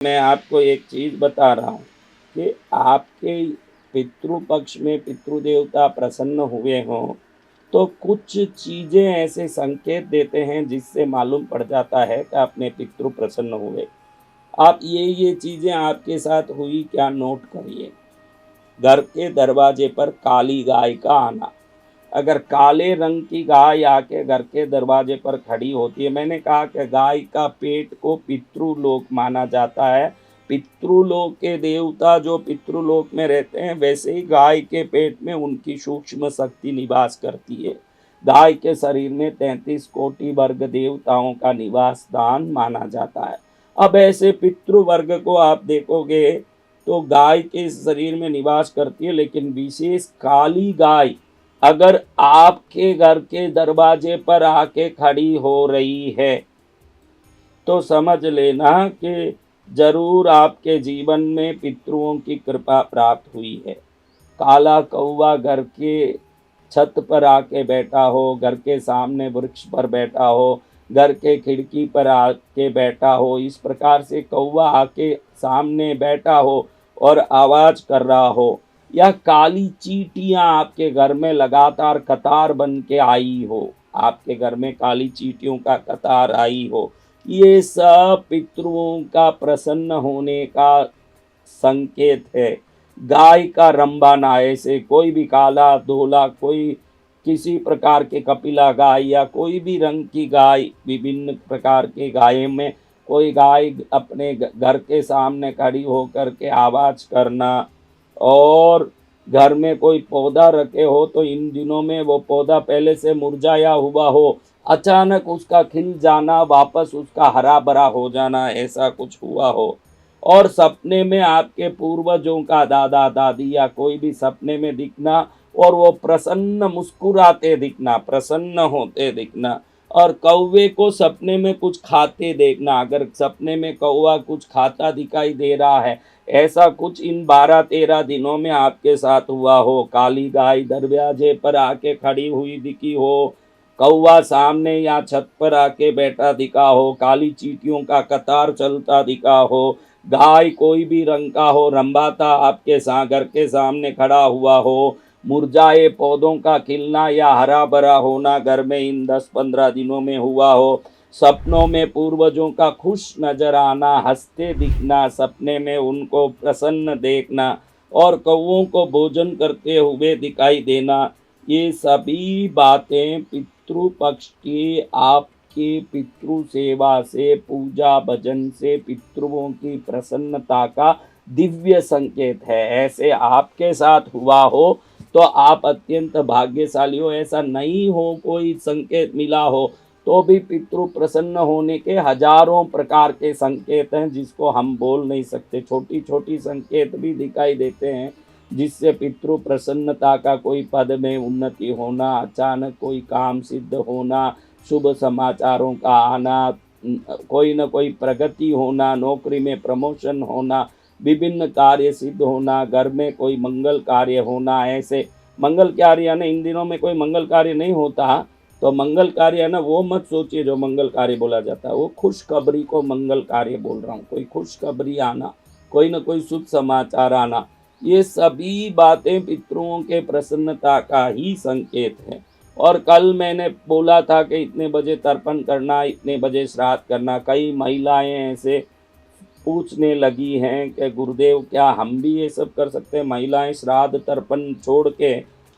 मैं आपको एक चीज़ बता रहा हूँ कि आपके पितृ पक्ष में पितृदेवता प्रसन्न हुए हों, तो कुछ चीज़ें ऐसे संकेत देते हैं जिससे मालूम पड़ जाता है कि अपने पितृ प्रसन्न हुए। आप ये चीज़ें आपके साथ हुई क्या नोट करिए। घर के दरवाजे पर काली गाय का आना। अगर काले रंग की गाय आके घर के दरवाजे पर खड़ी होती है, मैंने कहा कि गाय का पेट को पितृलोक माना जाता है। पितृलोक के देवता जो पितृलोक में रहते हैं, वैसे ही गाय के पेट में उनकी सूक्ष्म शक्ति निवास करती है। गाय के शरीर में 33 कोटि वर्ग देवताओं का निवास स्थान माना जाता है। अब ऐसे पितृवर्ग को आप देखोगे तो गाय के शरीर में निवास करती है, लेकिन विशेष काली गाय अगर आपके घर के दरवाजे पर आके खड़ी हो रही है, तो समझ लेना कि जरूर आपके जीवन में पितरों की कृपा प्राप्त हुई है। काला कौवा घर के छत पर आके बैठा हो, घर के सामने वृक्ष पर बैठा हो, घर के खिड़की पर आके बैठा हो, इस प्रकार से कौवा आके सामने बैठा हो और आवाज कर रहा हो, या काली चींटियां आपके घर में लगातार कतार बन के आई हो, आपके घर में काली चींटियों का कतार आई हो, ये सब पितरों का प्रसन्न होने का संकेत है। गाय का रंबाना, ऐसे कोई भी काला धोला, कोई किसी प्रकार के कपिला गाय या कोई भी रंग की गाय, विभिन्न प्रकार के गाय में कोई गाय अपने घर के सामने खड़ी होकर के आवाज करना, और घर में कोई पौधा रखे हो तो इन दिनों में वो पौधा पहले से मुरझाया हुआ हो, अचानक उसका खिल जाना, वापस उसका हरा भरा हो जाना, ऐसा कुछ हुआ हो, और सपने में आपके पूर्वजों का दादा दादी या कोई भी सपने में दिखना, और वो प्रसन्न मुस्कुराते दिखना, प्रसन्न होते दिखना, और कौवे को सपने में कुछ खाते देखना। अगर सपने में कौवा कुछ खाता दिखाई दे रहा है, ऐसा कुछ इन 12-13 दिनों में आपके साथ हुआ हो, काली गाय दरवाजे पर आके खड़ी हुई दिखी हो, कौवा सामने या छत पर आके बैठा दिखा हो, काली चींटियों का कतार चलता दिखा हो, गाय कोई भी रंग का हो रंबाता आपके घर के सामने खड़ा हुआ हो, मुरझाए पौधों का खिलना या हरा भरा होना घर में इन 10-15 दिनों में हुआ हो, सपनों में पूर्वजों का खुश नजर आना, हंसते दिखना, सपने में उनको प्रसन्न देखना, और कौवों को भोजन करते हुए दिखाई देना, ये सभी बातें पितृ पक्ष की आपकी पितृ सेवा से, पूजा भजन से पितृओं की प्रसन्नता का दिव्य संकेत है। ऐसे आपके साथ हुआ हो तो आप अत्यंत भाग्यशाली हो। ऐसा नहीं हो, कोई संकेत मिला हो, तो भी पितृ प्रसन्न होने के हजारों प्रकार के संकेत हैं जिसको हम बोल नहीं सकते। छोटी छोटी संकेत भी दिखाई देते हैं जिससे पितृ प्रसन्नता का, कोई पद में उन्नति होना, अचानक कोई काम सिद्ध होना, शुभ समाचारों का आना, कोई न कोई प्रगति होना, नौकरी में प्रमोशन होना, विभिन्न कार्य सिद्ध होना, घर में कोई मंगल कार्य होना। ऐसे मंगल कार्य है ना, इन दिनों में कोई मंगल कार्य नहीं होता, तो मंगल कार्य है ना, वो मत सोचिए जो मंगल कार्य बोला जाता है, वो खुशखबरी को मंगल कार्य बोल रहा हूँ। कोई खुशखबरी आना, कोई न कोई शुभ समाचार आना, ये सभी बातें पितरों के प्रसन्नता का ही संकेत है। और कल मैंने बोला था कि इतने बजे तर्पण करना, इतने बजे श्राद्ध करना। कई महिलाएं ऐसे पूछने लगी हैं कि गुरुदेव क्या हम भी ये सब कर सकते हैं? महिलाएं श्राद्ध तर्पण छोड़ के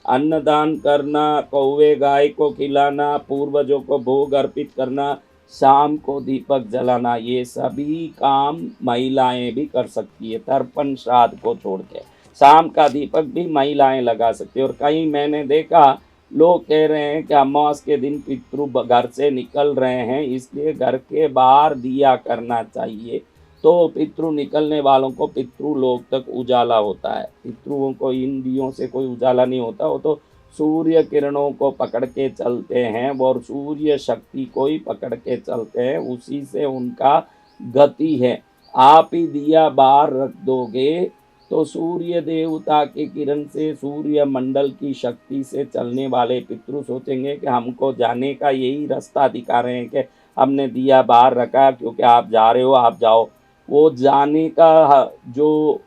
अन्नदान करना, कौवे गाय को खिलाना, पूर्वजों को भोग अर्पित करना, शाम को दीपक जलाना, ये सभी काम महिलाएं भी कर सकती है। तर्पण श्राद्ध को छोड़ के शाम का दीपक भी महिलाएं लगा सकती है। और कहीं मैंने देखा लोग कह रहे हैं कि अमावस के दिन पितृ घर से निकल रहे हैं, इसलिए घर के बाहर दिया करना चाहिए, तो पितृ निकलने वालों को पितृलोक तक उजाला होता है। पितृओं को इन दियों से कोई उजाला नहीं होता, वो तो सूर्य किरणों को पकड़ के चलते हैं, और सूर्य शक्ति को ही पकड़ के चलते हैं, उसी से उनका गति है। आप ही दिया बाहर रख दोगे तो सूर्य देवता की किरण से, सूर्य मंडल की शक्ति से चलने वाले पितृ सोचेंगे कि हमको जाने का यही रास्ता दिखा रहे हैं कि हमने दिया बाहर रखा क्योंकि आप जा रहे हो, आप जाओ। वो जाने का जो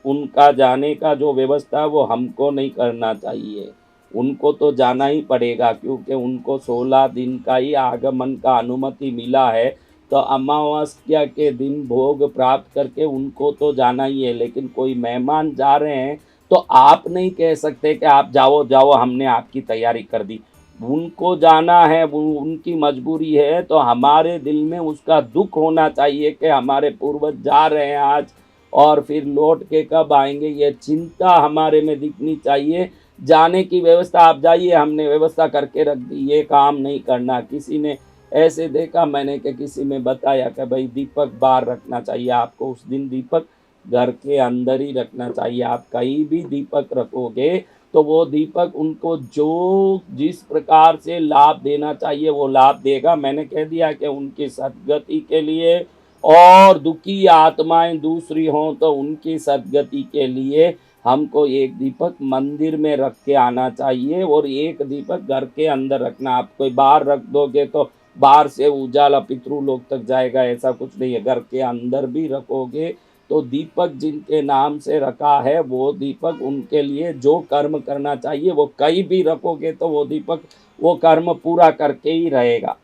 उनका जाने का जो व्यवस्था है वो हमको नहीं करना चाहिए। उनको तो जाना ही पड़ेगा क्योंकि उनको 16 दिन का ही आगमन का अनुमति मिला है, तो अमावस्या के दिन भोग प्राप्त करके उनको तो जाना ही है। लेकिन कोई मेहमान जा रहे हैं, तो आप नहीं कह सकते कि आप जाओ, जाओ हमने आपकी तैयारी कर दी। उनको जाना है, वो उनकी मजबूरी है, तो हमारे दिल में उसका दुःख होना चाहिए कि हमारे पूर्वज जा रहे हैं आज और फिर लौट के कब आएँगे, ये चिंता हमारे में दिखनी चाहिए। जाने की व्यवस्था आप जाइए, हमने व्यवस्था करके रख दी, ये काम नहीं करना। किसी ने ऐसे देखा मैंने कि किसी ने बताया कि भई दीपक बाहर रखना चाहिए, आपको उस दिन दीपक घर के अंदर ही रखना चाहिए। आप कहीं भी दीपक रखोगे, तो वो दीपक उनको जो जिस प्रकार से लाभ देना चाहिए, वो लाभ देगा। मैंने कह दिया कि उनकी सद्गति के लिए और दुखी आत्माएँ दूसरी हों तो उनकी सद्गति के लिए हमको एक दीपक मंदिर में रख के आना चाहिए और एक दीपक घर के अंदर रखना। आप कोई बाहर रख दोगे तो बाहर से उजाला पितृलोक तक जाएगा, ऐसा कुछ नहीं है। घर के अंदर भी रखोगे तो दीपक जिनके नाम से रखा है, वो दीपक उनके लिए जो कर्म करना चाहिए वो कहीं भी रखोगे तो वो दीपक वो कर्म पूरा करके ही रहेगा।